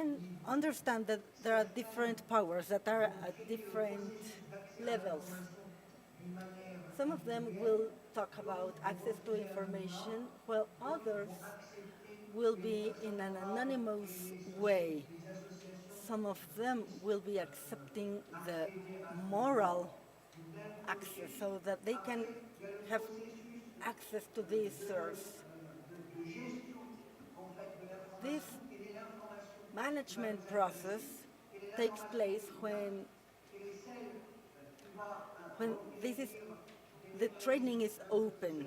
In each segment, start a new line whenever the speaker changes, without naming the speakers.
can understand that there are different powers that are at different levels. Some of them will talk about access to information, while others will be in an anonymous way. Some of them will be accepting the moral access so that they can have access to these source. This management process takes place when this is the training is open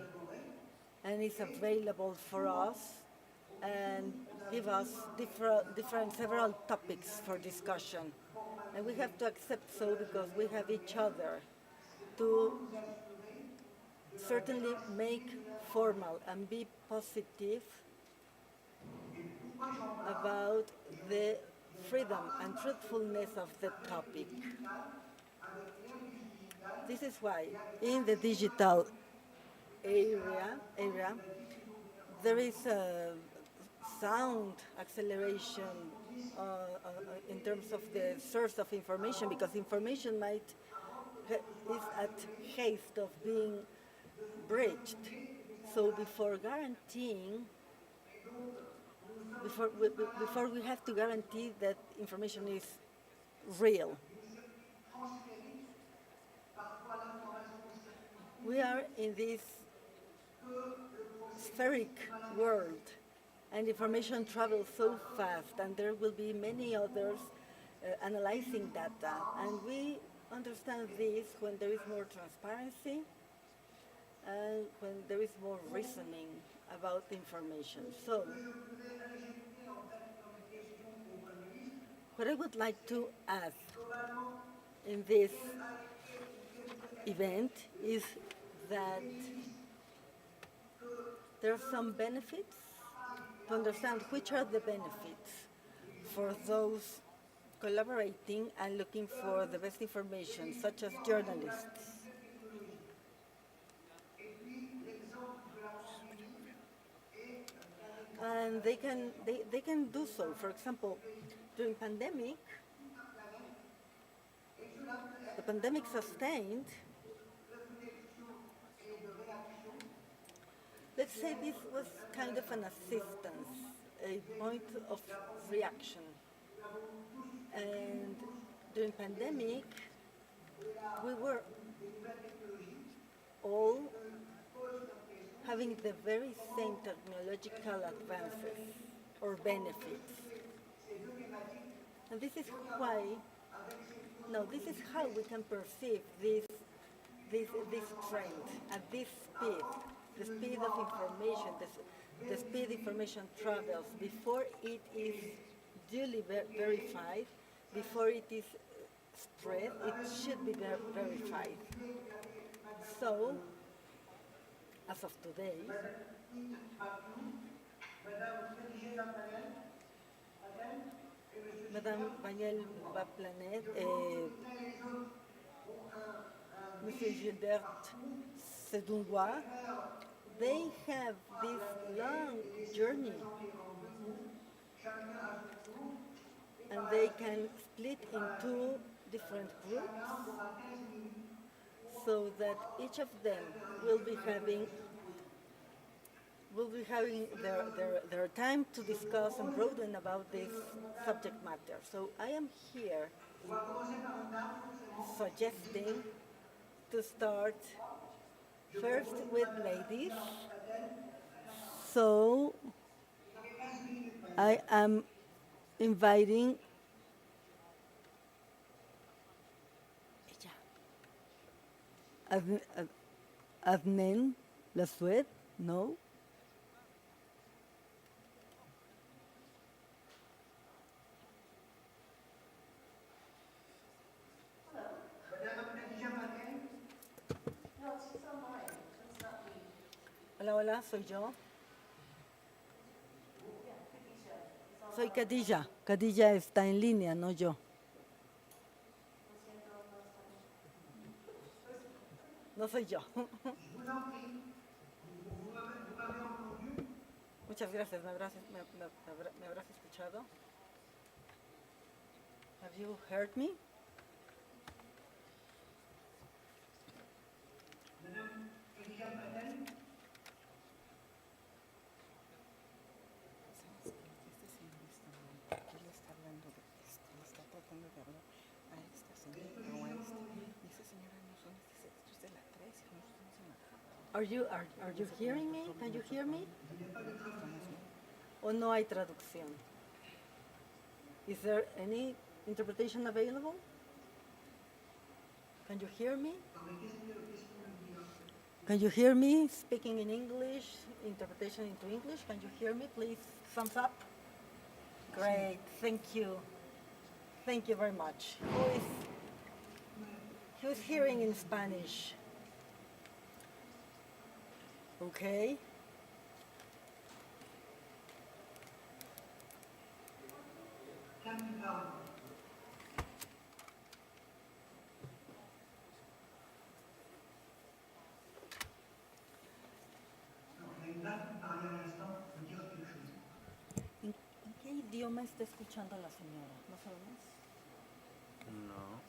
and is available for us and give us different several topics for discussion. And we have to accept so because we have each other to certainly make formal and be positive about the freedom and truthfulness of the topic. This is why in the digital era there is a sound acceleration in terms of the source of information, because information is at haste of being breached. So before we have to guarantee that information is real. We are in this spheric world, and information travels so fast, and there will be many others analyzing data. And we understand this when there is more transparency and when there is more reasoning about information. So, what I would like to add in this event is that there are some benefits, to understand which are the benefits for those collaborating and looking for the best information, such as journalists. And they can do so. For example, during pandemic, the pandemic sustained, let's say this was kind of an assistance, a point of reaction. And during pandemic, we were all having the very same technological advances or benefits. And this is why, no, this is how we can perceive this trend at this speed, the speed of information, the speed information travels before it is duly verified, before it is spread, it should be verified. So, as of today, Madame Patel Planet, Monsieur Gilbert Sedungwa, they have this long journey, and they can split into different groups so that each of them will be having their time to discuss and broaden about this subject matter. So I am here suggesting to start first with ladies. So I am inviting Adnen Lasuet, no? Hola, hola, soy yo. Soy Khadija. Khadija está en línea, no yo. No soy yo. Muchas gracias. ¿Me habrás escuchado? Have you heard me?
Madame Khadija Patel.
Are you hearing me? Can you hear me?
Il n'y a pas de traduction.
¿O no hay traducción? Is there any interpretation available? Can you hear me?
Non, mais qu'est-ce que me dit là?
Can you hear me speaking in English, interpretation into English? Can you hear me? Please, thumbs up. Great, thank you. Thank you very much. Who is hearing in Spanish? Okay.
Can you parle? Alors, il y a une dame qui parlait à l'instant, veut dire quelque chose.
¿En qué idioma está escuchando la señora? ¿No sabemos?
No.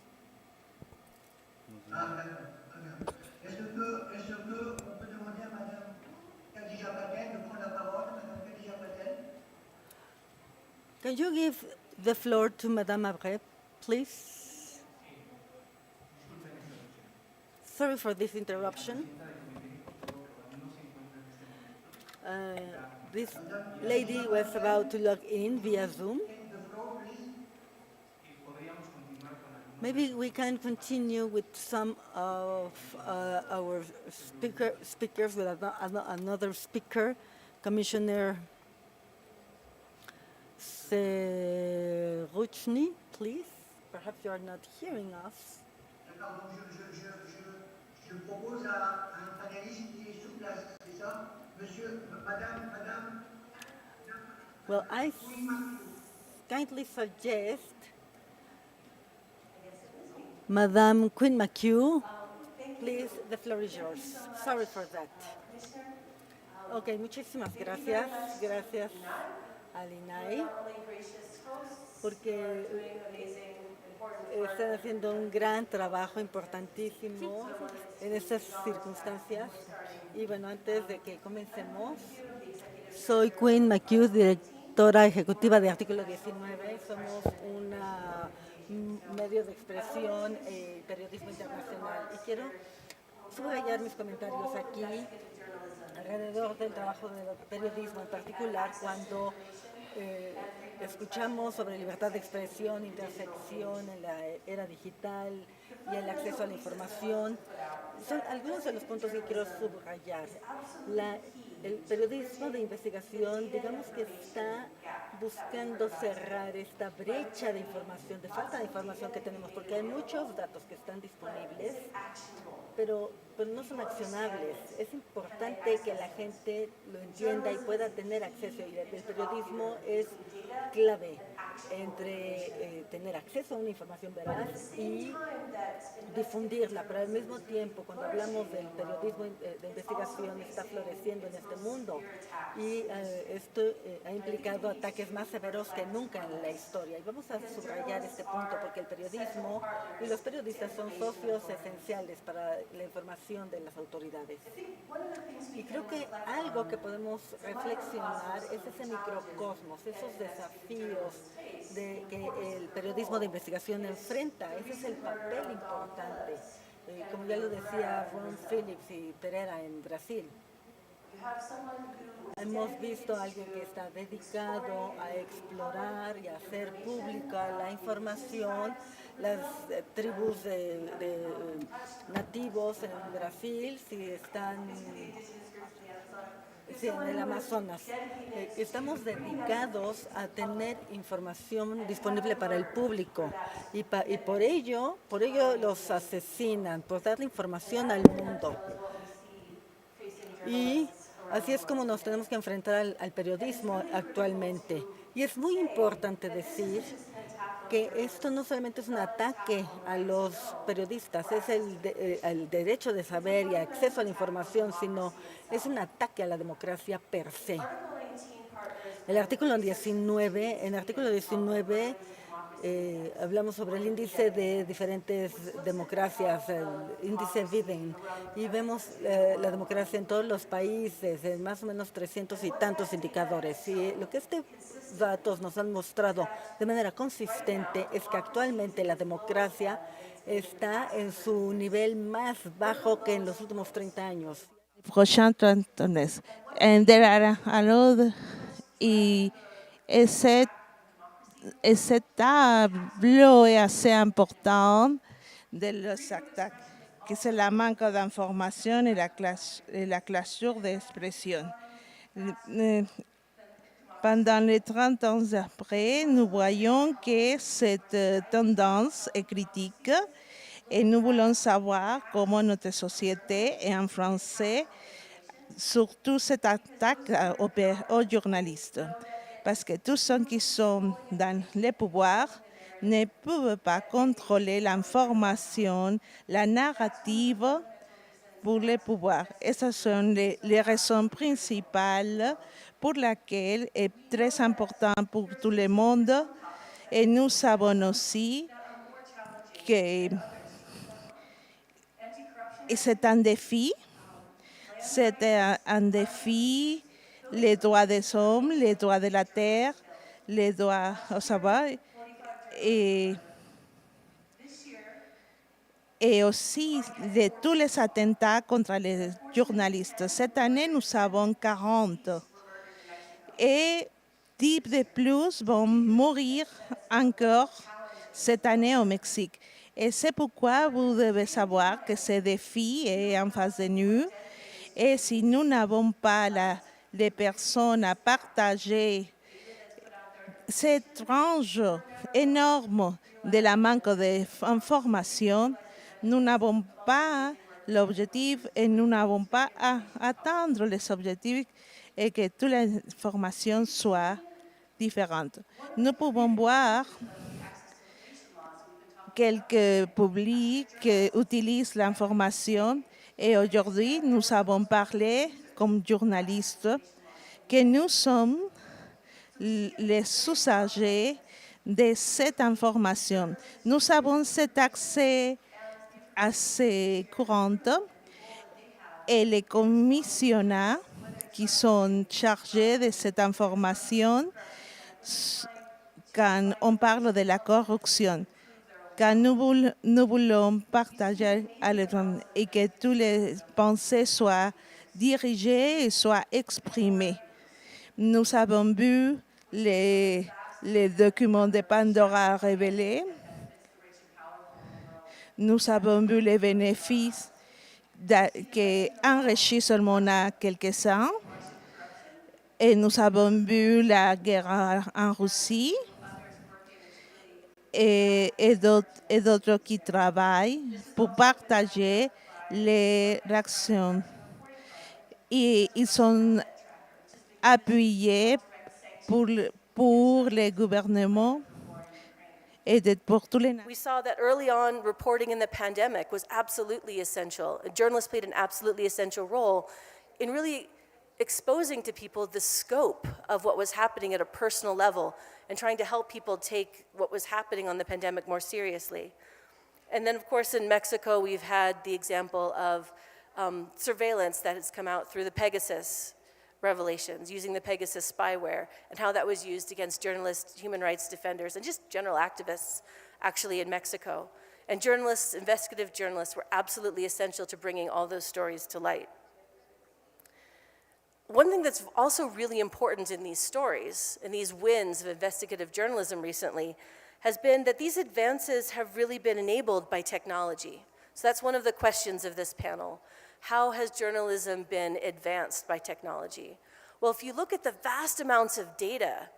Ah, d'accord, très bien. Est-ce que on peut demander à Madame Khadija Patel de prendre la parole, Madame Khadija Patel?
Can you give the floor to Madame Abrep, please? Sorry for this interruption. This lady was about to log in via Zoom.
Take the floor, please.
Maybe we can continue with some of our speakers with another speaker, Commissioner Seghrouchni, please. Perhaps you are not hearing us.
D'accord, donc je propose à un panéliste qui est sur place, c'est ça? Madame
Well, I
Quinn McKew.
kindly suggest Madame Quinn McKew. Please, the floor is yours. Sorry for that. Okay, muchísimas gracias. Gracias al INAI porque están haciendo un gran trabajo importantísimo en estas circunstancias. Y bueno, antes de que comencemos, soy Quinn McKew, directora ejecutiva de Artículo 19. Somos un medio de expresión y periodismo internacional. Y quiero subrayar mis comentarios aquí alrededor del trabajo del periodismo, en particular cuando escuchamos sobre libertad de expresión, intersección en la era digital y el acceso a la información. Son algunos de los puntos que quiero subrayar. El periodismo de investigación, digamos que está buscando cerrar esta brecha de información, de falta de información que tenemos, porque hay muchos datos que están disponibles, pero no son accionables. Es importante que la gente lo entienda y pueda tener acceso. Y el periodismo es clave entre tener acceso a una información veraz y difundirla, pero al mismo tiempo, cuando hablamos del periodismo de investigación, está floreciendo en este mundo y esto ha implicado ataques más severos que nunca en la historia. Y vamos a subrayar este punto porque el periodismo y los periodistas son socios esenciales para la información de las autoridades. Y creo que algo que podemos reflexionar es ese microcosmos, esos desafíos que el periodismo de investigación enfrenta. Ese es el papel importante, como ya lo decía Ron Phillips y Pereira en Brasil. Hemos visto a alguien que está dedicado a explorar y a hacer pública la información. Las tribus de nativos en Brasil, si están en el Amazonas. Estamos dedicados a tener información disponible para el público y por ello los asesinan, por darle información al mundo. Y así es como nos tenemos que enfrentar al periodismo actualmente. Y es muy importante decir que esto no solamente es un ataque a los periodistas, es el derecho de saber y acceso a la información, sino es un ataque a la democracia per se. En el artículo 19 hablamos sobre el índice de diferentes democracias, el índice Biden, y vemos la democracia en todos los países, en más o menos 300 y tantos indicadores. Y lo que estos datos nos han mostrado de manera consistente es que actualmente la democracia está en su nivel más bajo que en los últimos 30 años.
Prochains 30 ans. And there are a lot, et ce tableau est assez important de los attaques, que c'est la manque d'information et la clôture d'expression. Pendant les 30 ans après, nous voyons que cette tendance est critique et nous voulons savoir comment notre société est influencée surtout cette attaque aux journalistes. Parce que tous ceux qui sont dans le pouvoir ne peuvent pas contrôler l'information, la narrative pour le pouvoir. Et ce sont les raisons principales pour lesquelles est très important pour tout le monde. Et nous savons aussi que c'est un défi. C'était un défi, les droits des hommes, les droits de la terre, les droits au savoir, et aussi de tous les attentats contre les journalistes. Cette année, nous avons 40. Et 10 de plus vont mourir encore cette année au Mexique. Et c'est pourquoi vous devez savoir que ce défi est en face de nous. Et si nous n'avons pas les personnes à partager cette range énorme de la manque d'information, nous n'avons pas l'objectif et nous n'avons pas à atteindre les objectifs et que toutes les informations soient différentes. Nous pouvons voir quelques publics qui utilisent l'information et aujourd'hui, nous avons parlé comme journalistes que nous sommes les usagers de cette information. Nous avons cet accès assez courant et les commissionnaires qui sont chargés de cette information quand on parle de la corruption. Quand nous voulons partager et que toutes les pensées soient dirigées et soient exprimées. Nous avons vu les documents de Pandora révélés. Nous avons vu les bénéfices qui enrichissent seulement à quelques-uns. Et nous avons vu la guerre en Russie. Et d'autres qui travaillent pour partager les réactions. Et ils sont appuyés pour les gouvernements et pour tous les...
We saw that early on, reporting in the pandemic was absolutely essential. Journalists played an absolutely essential role in really exposing to people the scope of what was happening at a personal level and trying to help people take what was happening on the pandemic more seriously. And then, of course, in Mexico, we've had the example of surveillance that has come out through the Pegasus revelations, using the Pegasus spyware, and how that was used against journalists, human rights defenders, and just general activists, actually, in Mexico. And journalists, investigative journalists, were absolutely essential to bringing all those stories to light. One thing that's also really important in these stories, in these wins of investigative journalism recently, has been that these advances have really been enabled by technology. So that's one of the questions of this panel. How has journalism been advanced by technology? Well, if you look at the vast amounts of data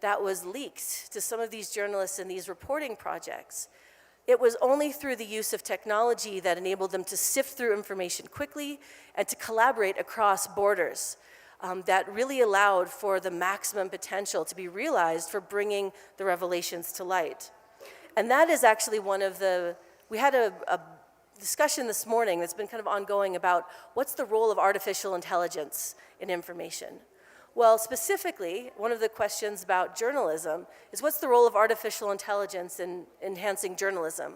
that was leaked to some of these journalists in these reporting projects, it was only through the use of technology that enabled them to sift through information quickly and to collaborate across borders. That really allowed for the maximum potential to be realized for bringing the revelations to light. And that is actually one of we had a discussion this morning that's been kind of ongoing about what's the role of artificial intelligence in information. Well, specifically, one of the questions about journalism is what's the role of artificial intelligence in enhancing journalism?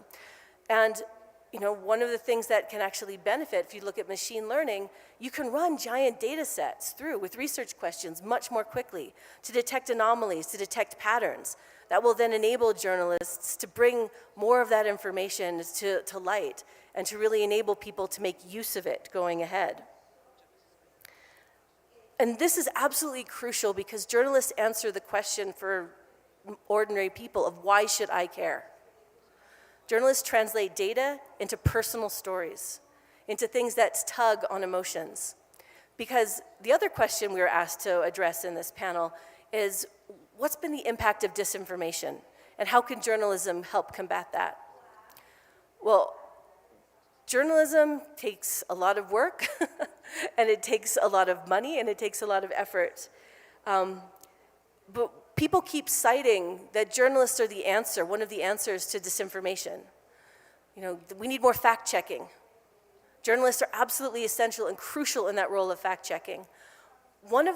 And one of the things that can actually benefit, if you look at machine learning, you can run giant data sets through with research questions much more quickly to detect anomalies, to detect patterns. That will then enable journalists to bring more of that information to light and to really enable people to make use of it going ahead. And this is absolutely crucial because journalists answer the question for ordinary people of why should I care? Journalists translate data into personal stories, into things that tug on emotions. Because the other question we were asked to address in this panel is, what's been the impact of disinformation? And how can journalism help combat that? Well, journalism takes a lot of work, and it takes a lot of money, and it takes a lot of effort. But people keep citing that journalists are the answer, one of the answers to disinformation. We need more fact-checking. Journalists are absolutely essential and crucial in that role of fact-checking. Some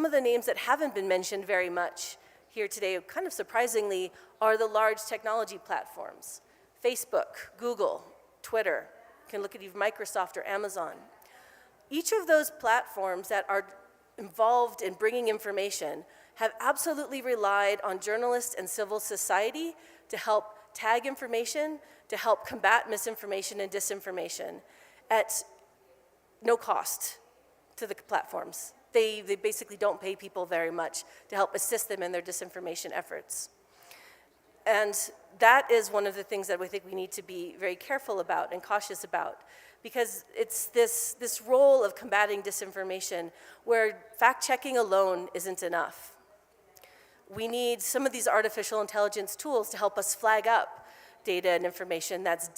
of the names that haven't been mentioned very much here today, kind of surprisingly, are the large technology platforms. Facebook, Google, Twitter. You can look at even Microsoft or Amazon. Each of those platforms that are involved in bringing information have absolutely relied on journalists and civil society to help tag information, to help combat misinformation and disinformation at no cost to the platforms. They basically don't pay people very much to help assist them in their disinformation efforts. And that is one of the things that we think we need to be very careful about and cautious about, because it's this role of combating disinformation where fact-checking alone isn't enough. We need some of these artificial intelligence tools to help us flag up data and information that's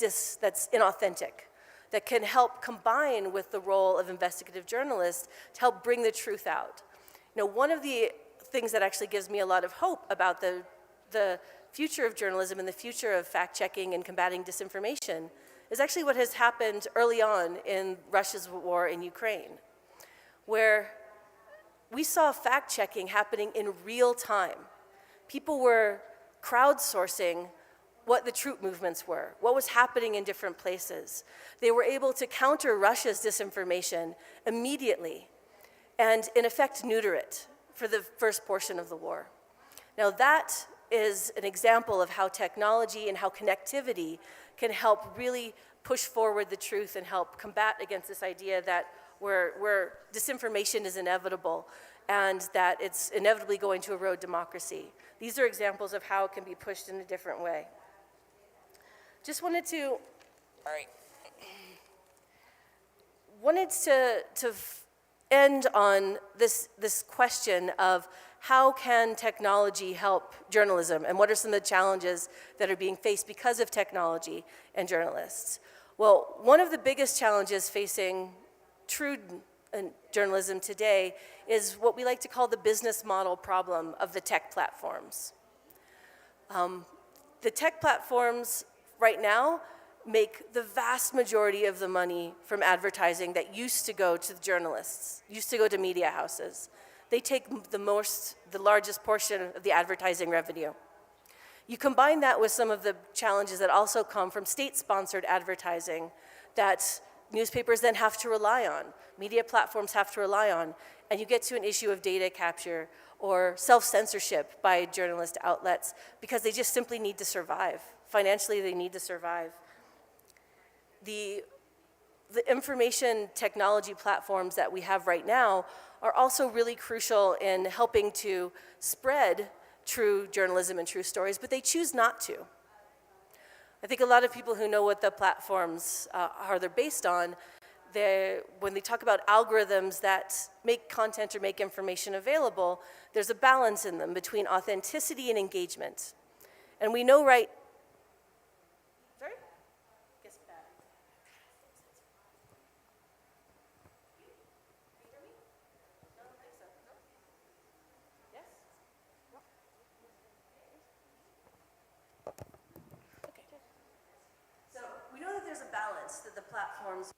inauthentic, that can help combine with the role of investigative journalists to help bring the truth out. One of the things that actually gives me a lot of hope about the future of journalism and the future of fact-checking and combating disinformation is actually what has happened early on in Russia's war in Ukraine, where we saw fact-checking happening in real time. People were crowdsourcing what the troop movements were, what was happening in different places. They were able to counter Russia's disinformation immediately and, in effect, neuter it for the first portion of the war. Now, that is an example of how technology and how connectivity can help really push forward the truth and help combat against this idea that where disinformation is inevitable and that it's inevitably going to erode democracy. These are examples of how it can be pushed in a different way. Just wanted to end on this question of how can technology help journalism, and what are some of the challenges that are being faced because of technology and journalists? Well, one of the biggest challenges facing true journalism today is what we like to call the business model problem of the tech platforms. The tech platforms right now make the vast majority of the money from advertising that used to go to the journalists, used to go to media houses. They take the largest portion of the advertising revenue. You combine that with some of the challenges that also come from state-sponsored advertising that newspapers then have to rely on, media platforms have to rely on, and you get to an issue of data capture or self-censorship by journalist outlets because they just simply need to survive. Financially, they need to survive. The information technology platforms that we have right now are also really crucial in helping to spread true journalism and true stories, but they choose not to. I think a lot of people who know what the platforms are they're based on, when they talk about algorithms that make content or make information available, there's a balance in them between authenticity and engagement. And we know right... Sorry? Guess bad. Can you hear me? No, I don't think so. No? Yes? No? Okay. So we know that there's a balance that the platforms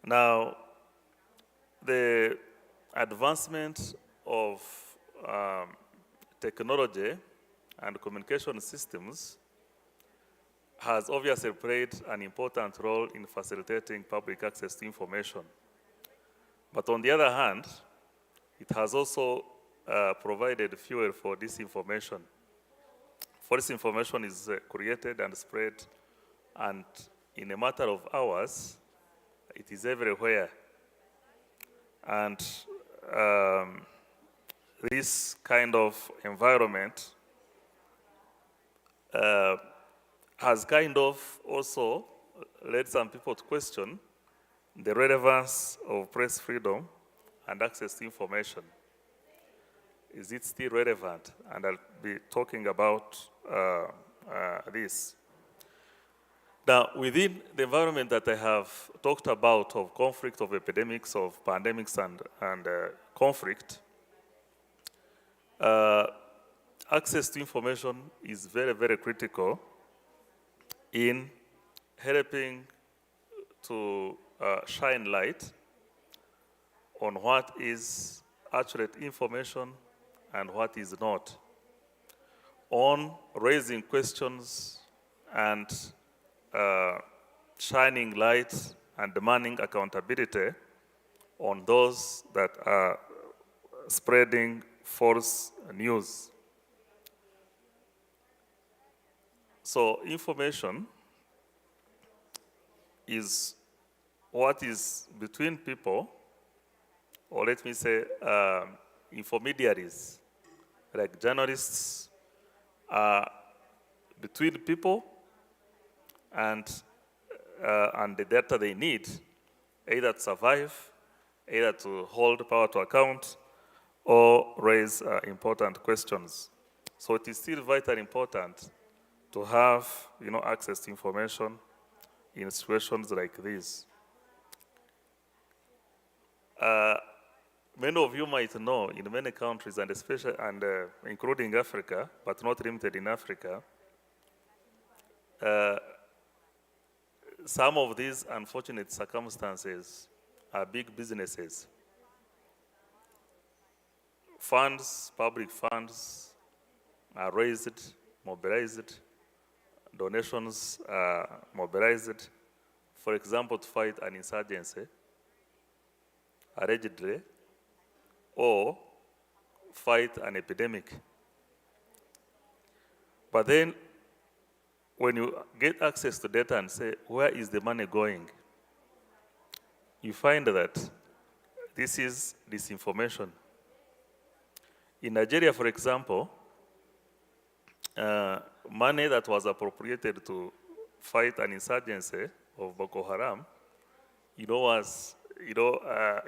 Now, the advancement of technology and communication systems has obviously played an important role in facilitating public access to information. But on the other hand, it has also provided fuel for disinformation. False information is created and spread, and in a matter of hours, it is everywhere. And this kind of environment has kind of also led some people to question the relevance of press freedom and access to information. Is it still relevant? And I'll be talking about this. Now, within the environment that I have talked about of conflict, of epidemics, of pandemics, and conflict, access to information is very, very critical in helping to shine light on what is accurate information and what is not, on raising questions and shining light and demanding accountability on those that are spreading false news. So information is what is between people, or let me say intermediaries, like journalists are between people and the data they need, either to survive, either to hold power to account, or raise important questions. So it is still vitally important to have, access to information in situations like this. Many of you might know, in many countries, and especially including Africa, but not limited in Africa, some of these unfortunate circumstances are big businesses. Funds, public funds, are raised, mobilized, donations are mobilized, for example, to fight an insurgency, allegedly, or fight an epidemic. But then, when you get access to data and say, where is the money going? You find that this is disinformation. In Nigeria, for example, money that was appropriated to fight an insurgency of Boko Haram, was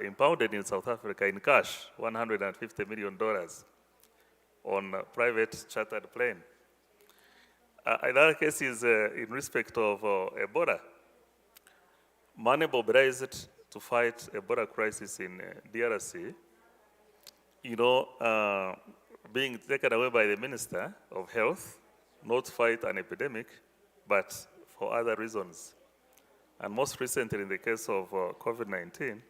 impounded in South Africa in cash, $150 million on a private chartered plane. Another case is in respect of Ebola. Money mobilized to fight Ebola crisis in DRC, being taken away by the Minister of Health, not to fight an epidemic, but for other reasons. And most recently, in the case of COVID-19,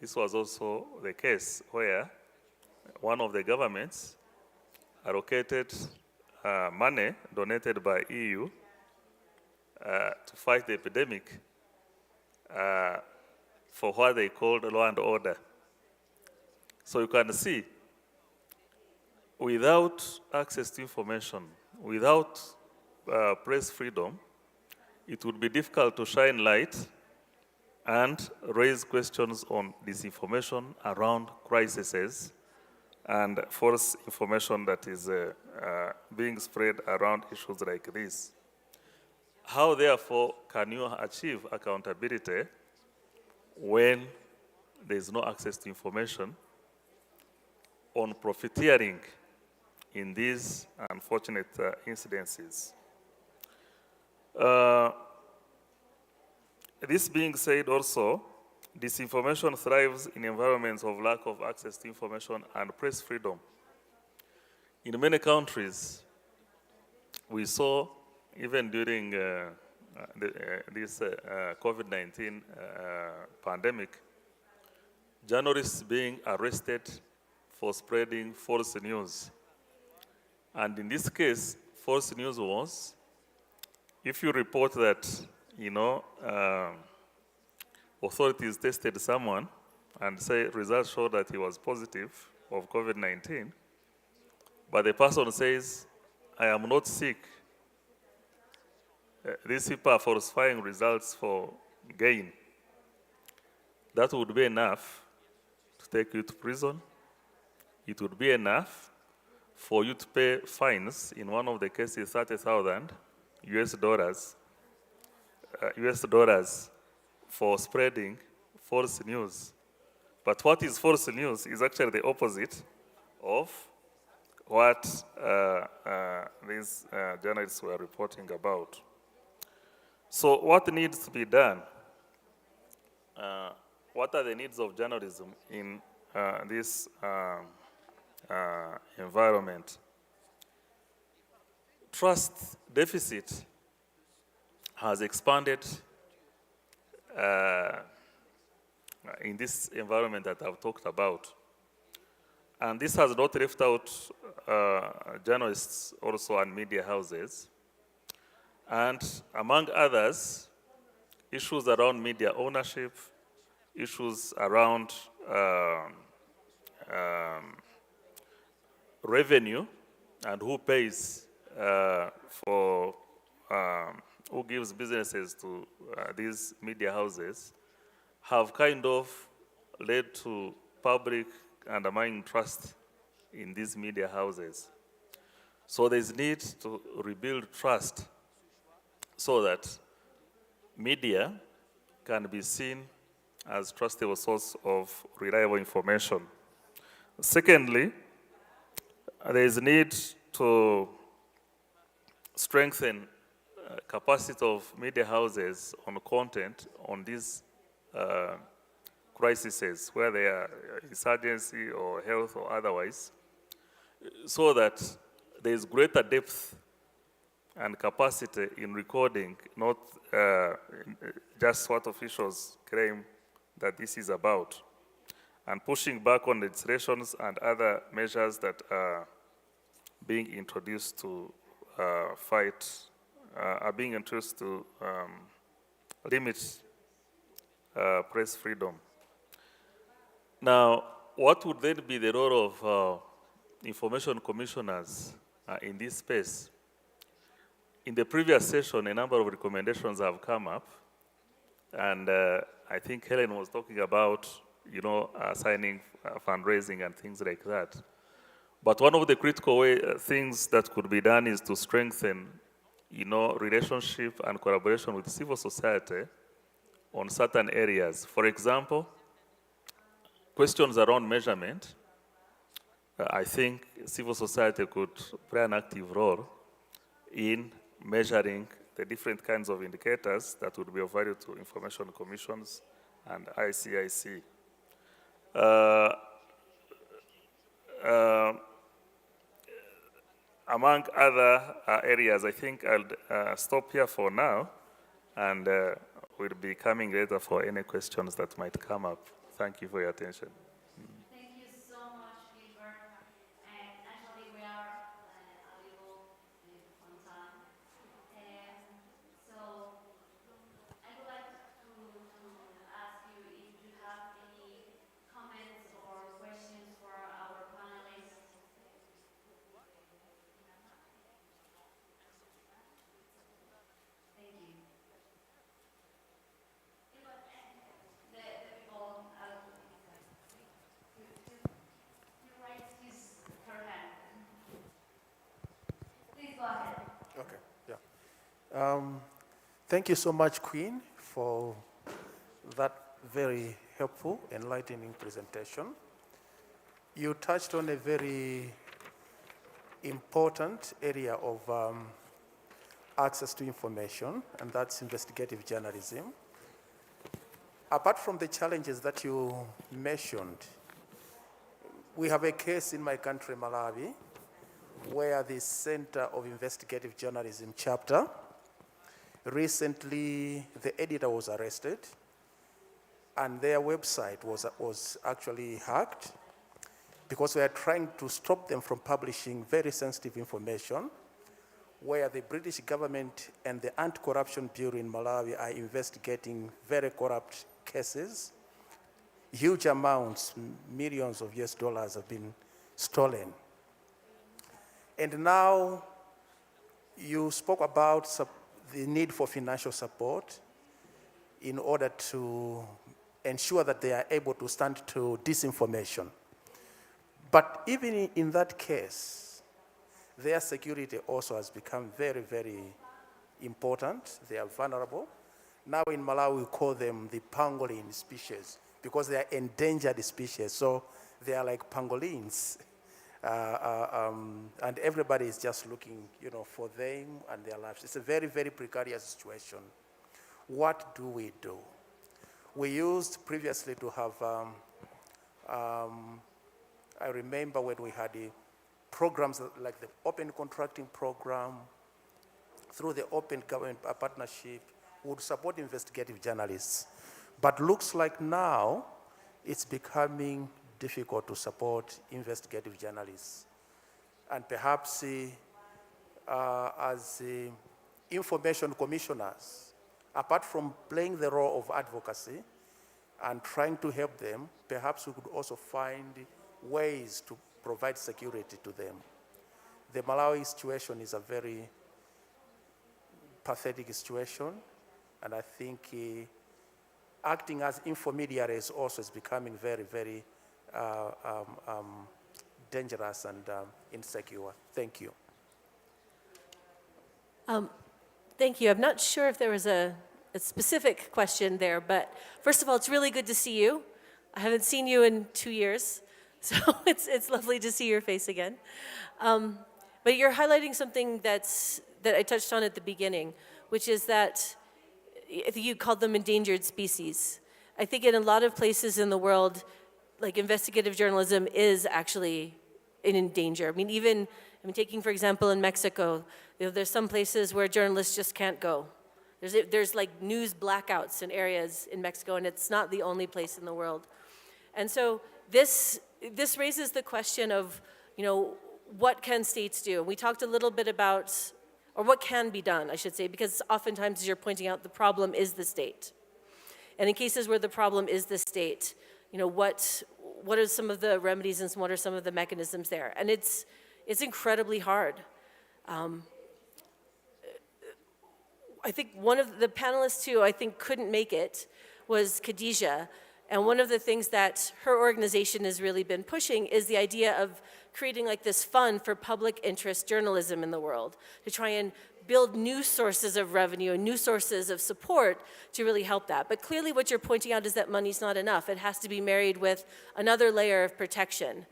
this was also the case where one of the governments allocated money donated by EU to fight the epidemic for what they called law and order. So you can see, without access to information, without press freedom, it would be difficult to shine light and raise questions on disinformation around crises and false information that is being spread around issues like this. How, therefore, can you achieve accountability when there is no access to information on profiteering in these unfortunate incidences? This being said also, disinformation thrives in environments of lack of access to information and press freedom. In many countries, we saw, even during this COVID-19 pandemic, journalists being arrested for spreading false news. And in this case, false news was, if you report that, authorities tested someone and say results show that he was positive of COVID-19, but the person says, I am not sick. These people are falsifying results for gain. That would be enough to take you to prison. It would be enough for you to pay fines, in one of the cases, 30,000 US dollars for spreading false news. But what is false news is actually the opposite of what these journalists were reporting about. So what needs to be done? What are the needs of journalism in this environment? Trust deficit has expanded in this environment that I've talked about. And this has not left out journalists also and media houses. And among others, issues around media ownership, issues around revenue and who pays for, who gives businesses to these media houses, have kind of led to public undermining trust in these media houses. So there's need to rebuild trust so that media can be seen as trustable source of reliable information. Secondly, there is need to strengthen capacity of media houses on content on these crises, whether they are insurgency or health or otherwise, so that there is greater depth and capacity in recording, not just what officials claim that this is about, and pushing back on legislations and other measures that are being introduced to limit press freedom. Now, what would then be the role of information commissioners in this space? In the previous session, a number of recommendations have come up, and I think Helen was talking about, signing fundraising and things like that. But one of the critical things that could be done is to strengthen, relationship and collaboration with civil society on certain areas. For example, questions around measurement. I think civil society could play an active role in measuring the different kinds of indicators that would be of value to information commissions and ICIC. Among other areas, I think I'll stop here for now, and we'll be coming later for any questions that might come up. Thank you for your attention.
Thank you so much, Gilbert. And actually, we are a little on time. So I would like to ask you if you have any comments or questions for our panelists. Thank you. The people you raised her hand. Please go ahead.
Okay, yeah. Thank you so much, Quinn, for that very helpful, enlightening presentation. You touched on a very important area of access to information, and that's investigative journalism. Apart from the challenges that you mentioned, we have a case in my country, Malawi, where the Center of Investigative Journalism chapter Recently, the editor was arrested, and their website was actually hacked because we are trying to stop them from publishing very sensitive information, where the British government and the Anti-Corruption Bureau in Malawi are investigating very corrupt cases. Huge amounts, millions of US dollars have been stolen. And now you spoke about the need for financial support in order to ensure that they are able to stand to disinformation. But even in that case, their security also has become very, very important. They are vulnerable. Now in Malawi, we call them the pangolin species because they are endangered species. So they are like pangolins. And everybody is just looking, for them and their lives. It's a very, very precarious situation. What do we do? We used previously to have, I remember when we had programs like the open contracting program, through the open government partnership, would support investigative journalists. But looks like now it's becoming difficult to support investigative journalists. And perhaps as information commissioners, apart from playing the role of advocacy and trying to help them, perhaps we could also find ways to provide security to them. The Malawi situation is a very pathetic situation, and I think acting as intermediaries also is becoming very, very dangerous and insecure. Thank you.
Thank you. I'm not sure if there was a specific question there, but first of all, it's really good to see you. I haven't seen you in 2 years, so it's lovely to see your face again. But you're highlighting something that I touched on at the beginning, which is that I think you called them endangered species. I think in a lot of places in the world, like investigative journalism is actually in danger. Taking for example in Mexico, there's some places where journalists just can't go. There's like news blackouts in areas in Mexico, and it's not the only place in the world. And so this raises the question of, what can states do? We talked a little bit about, or what can be done, I should say, because oftentimes, as you're pointing out, the problem is the state. And in cases where the problem is the state, what are some of the remedies and what are some of the mechanisms there? And it's incredibly hard. I think one of the panelists who I think couldn't make it was Khadija. And one of the things that her organization has really been pushing is the idea of creating like this fund for public interest journalism in the world to try and build new sources of revenue and new sources of support to really help that. But clearly what you're pointing out is that money's not enough. It has to be married with another layer of protection.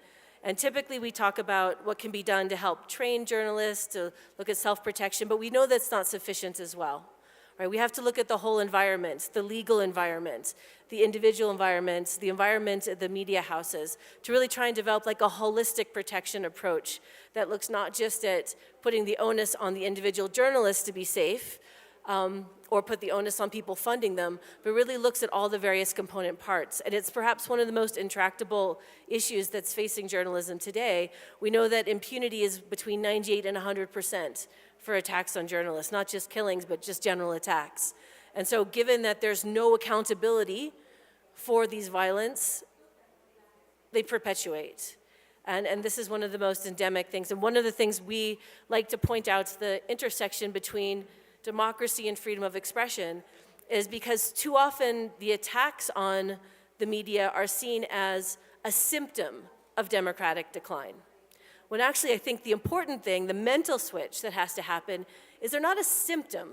And typically we talk about what can be done to help train journalists, to look at self-protection, but we know that's not sufficient as well. Right? We have to look at the whole environment, the legal environment, the individual environment, the environment of the media houses, to really try and develop like a holistic protection approach that looks not just at putting the onus on the individual journalists to be safe, or put the onus on people funding them, but really looks at all the various component parts. And it's perhaps one of the most intractable issues that's facing journalism today. We know that impunity is between 98 and 100% for attacks on journalists, not just killings, but just general attacks. And so given that there's no accountability for these violence, they perpetuate. And this is one of the most endemic things. And one of the things we like to point out is the intersection between democracy and freedom of expression is because too often the attacks on the media are seen as a symptom of democratic decline. When actually I think the important thing, the mental switch that has to happen, is they're not a symptom.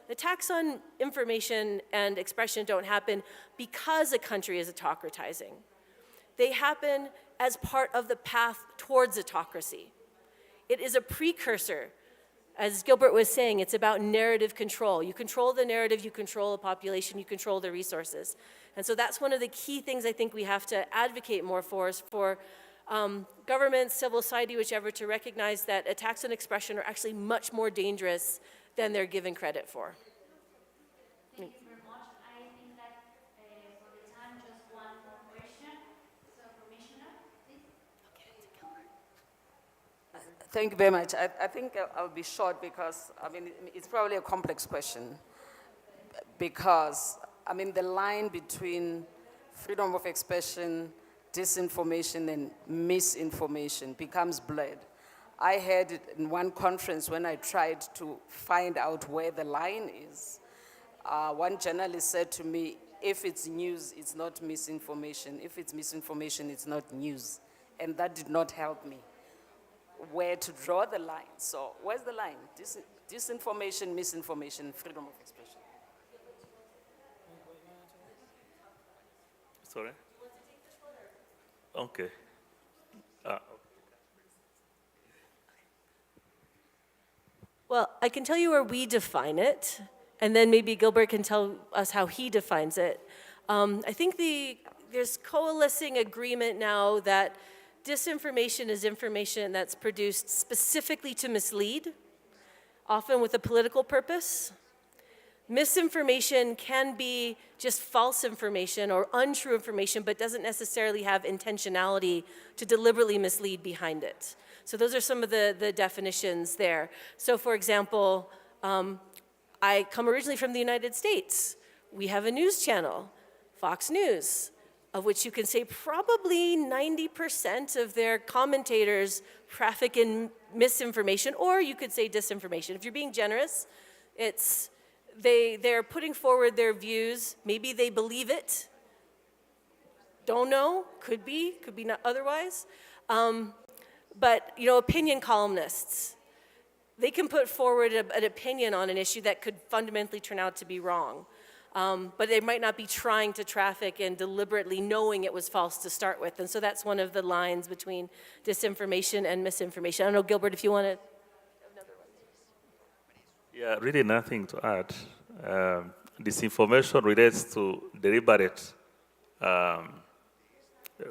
Attacks on information and expression don't happen because a country is autocratizing. They happen as part of the path towards autocracy. It is a precursor. As Gilbert was saying, it's about narrative control. You control the narrative, you control a population, you control the resources. And so that's one of the key things I think we have to advocate more for, is for governments, civil society, whichever, to recognize that attacks on expression are actually much more dangerous than they're given credit for.
Thank you very much. I think I'll be short because, I mean, it's probably a complex question because, I mean, the line between freedom of expression, disinformation, and misinformation becomes blurred. I had it in one conference when I tried to find out where the line is. One journalist said to me, if it's news, it's not misinformation. If it's misinformation, it's not news. And that did not help me where to draw the line. So where's the line? Disinformation, misinformation, freedom of expression.
Sorry? Okay.
Well, I can tell you where we define it, and then maybe Gilbert can tell us how he defines it. I think there's coalescing agreement now that disinformation is information that's produced specifically to mislead, often with a political purpose. Misinformation can be just false information or untrue information, but doesn't necessarily have intentionality to deliberately mislead behind it. So those are some of the definitions there. So for example, I come originally from the United States. We have a news channel, Fox News, of which you can say probably 90% of their commentators traffic in misinformation, or you could say disinformation. If you're being generous, they're putting forward their views. Maybe they believe it. Don't know. Could be not otherwise. But opinion columnists, they can put forward an opinion on an issue that could fundamentally turn out to be wrong. But they might not be trying to traffic and deliberately knowing it was false to start with. And so that's one of the lines between disinformation and misinformation. I don't know, Gilbert, if you want to.
Yeah, really nothing to add. Disinformation relates to deliberate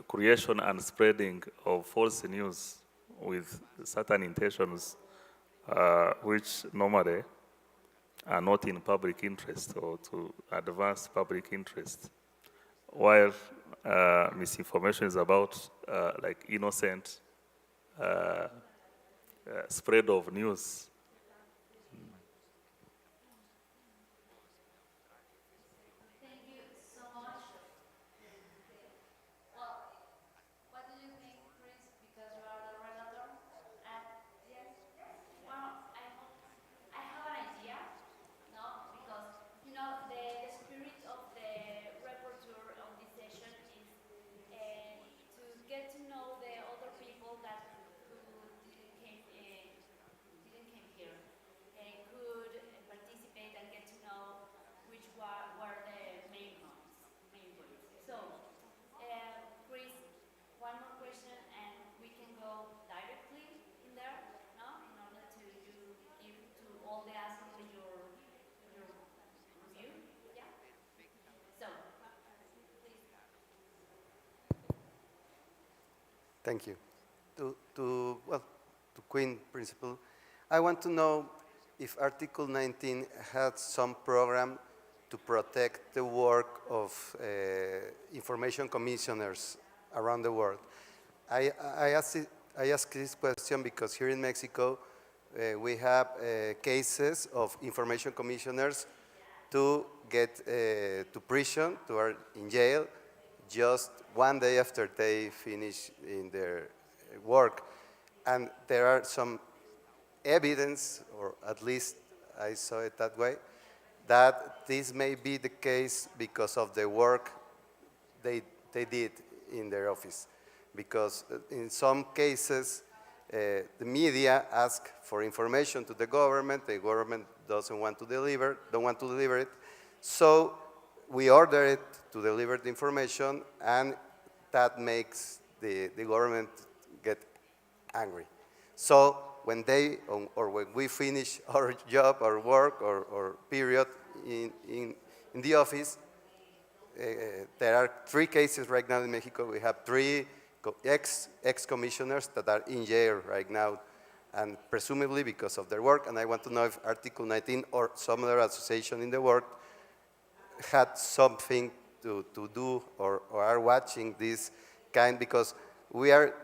creation and spreading of false news with certain intentions, which normally are not in public interest or to advance public interest. While misinformation is about like innocent spread of news.
Thank you so much. Well, what do you think, Chris? Because you are the relator. Yes. Well, I have an idea. No, because the spirit of the rapporteur on this session is to get to know the other people that who didn't came here, could participate and get to know which were the main points. So, Chris, one more question, and we can go directly in there, no, in order to give to all the assembly your review. Yeah. So, please.
Thank you. To Quinn principle, I want to know if Article 19 had some program to protect the work of information commissioners around the world. I ask this question because here in Mexico, we have cases of information commissioners to get to prison, are in jail, just one day after they finish in their work. And there are some evidence, or at least I saw it that way, that this may be the case because of the work they did in their office. Because in some cases, the media ask for information to the government doesn't want to deliver, don't want to deliver it. So we order it to deliver the information, and that makes the government get angry. So when they, or when we finish our job, our work, or period in the office, there are 3 cases right now in Mexico. We have 3 ex-commissioners that are in jail right now, and presumably because of their work. And I want to know if Article 19 or some other association in the world had something to do or are watching this kind, because we are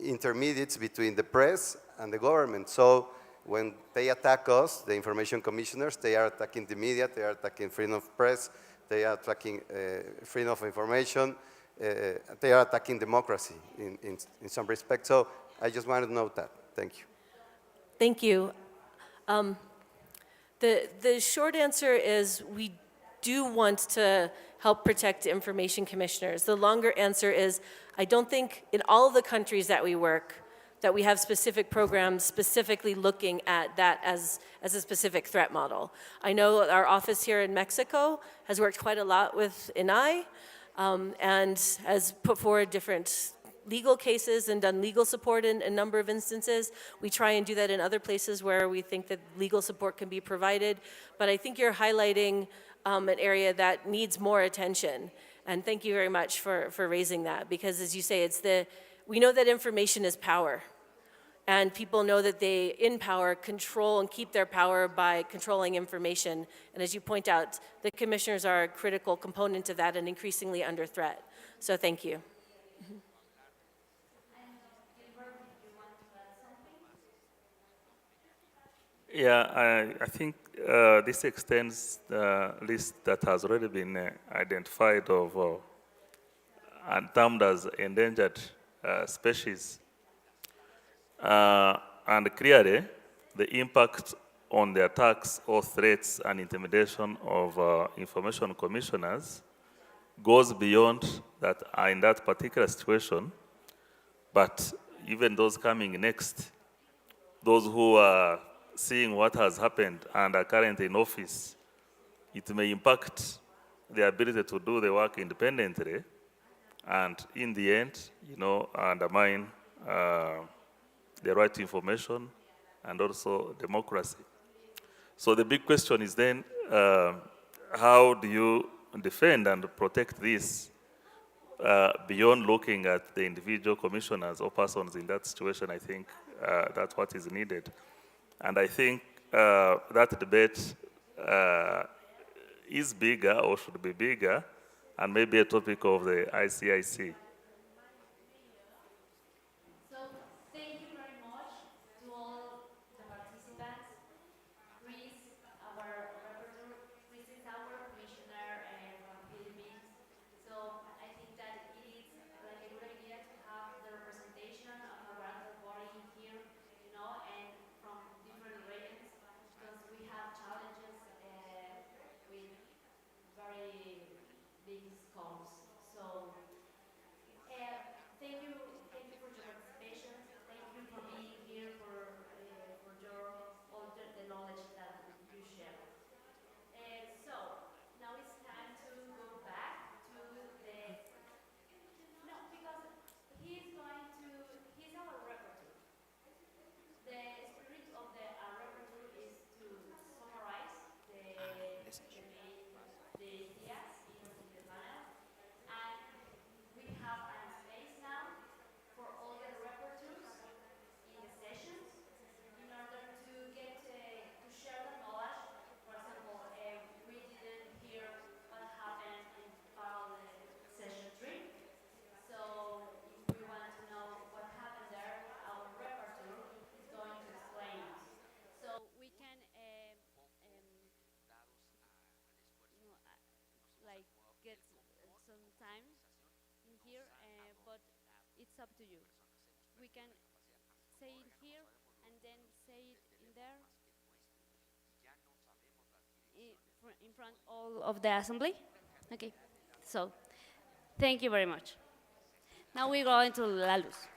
intermediates between the press and the government. So when they attack us, the information commissioners, they are attacking the media, they are attacking freedom of press, they are attacking freedom of information, they are attacking democracy in some respect. So I just wanted to note that. Thank you.
Thank you. The short answer is we do want to help protect information commissioners. The longer answer is I don't think in all of the countries that we work that we have specific programs specifically looking at that as a specific threat model. I know our office here in Mexico has worked quite a lot with INAI and has put forward different legal cases and done legal support in a number of instances. We try and do that in other places where we think that legal support can be provided. But I think you're highlighting an area that needs more attention. And thank you very much for raising that, because as you say, we know that information is power. And people know that they, in power, control and keep their power by controlling information. And as you point out, the commissioners are a critical component of that and increasingly under threat. So thank you.
Yeah, I think this extends the list that has already been identified of and termed as endangered species. And clearly, the impact on the attacks or threats and intimidation of information commissioners goes beyond that in that particular situation, but even those coming next, those who are seeing what has happened and are currently in office, it may impact their ability to do the work independently, and in the end, undermine the right to information and also democracy. So the big question is then, how do you defend and protect this beyond looking at the individual commissioners or persons in that situation? I think that's what is needed. And I think that debate is bigger or should be bigger and maybe a topic of the ICIC.
So thank you very much to all the participants. Chris, our rapporteur, Chris is our commissioner from Philippines. So I think that it is like a good idea to have the representation of a regular body here, and from different regions, because we have challenges with very big scopes. So thank you for your participation. Thank you for being here, for your all the knowledge that you share. So now it's time to go back to the no, because he's our rapporteur. The spirit of the rapporteur is to summarize the main the ideas in the panel, and we have a space now for all the rapporteurs in the sessions in order to get to share the knowledge. For example, we didn't hear what happened in session 3. So if we want to know what happened there, our rapporteur is going to explain us. So we can like get some time in here, but it's up to you. We can say it here and then say it in there in front all of the assembly. Okay, so thank you very much. Now we go into La Luz.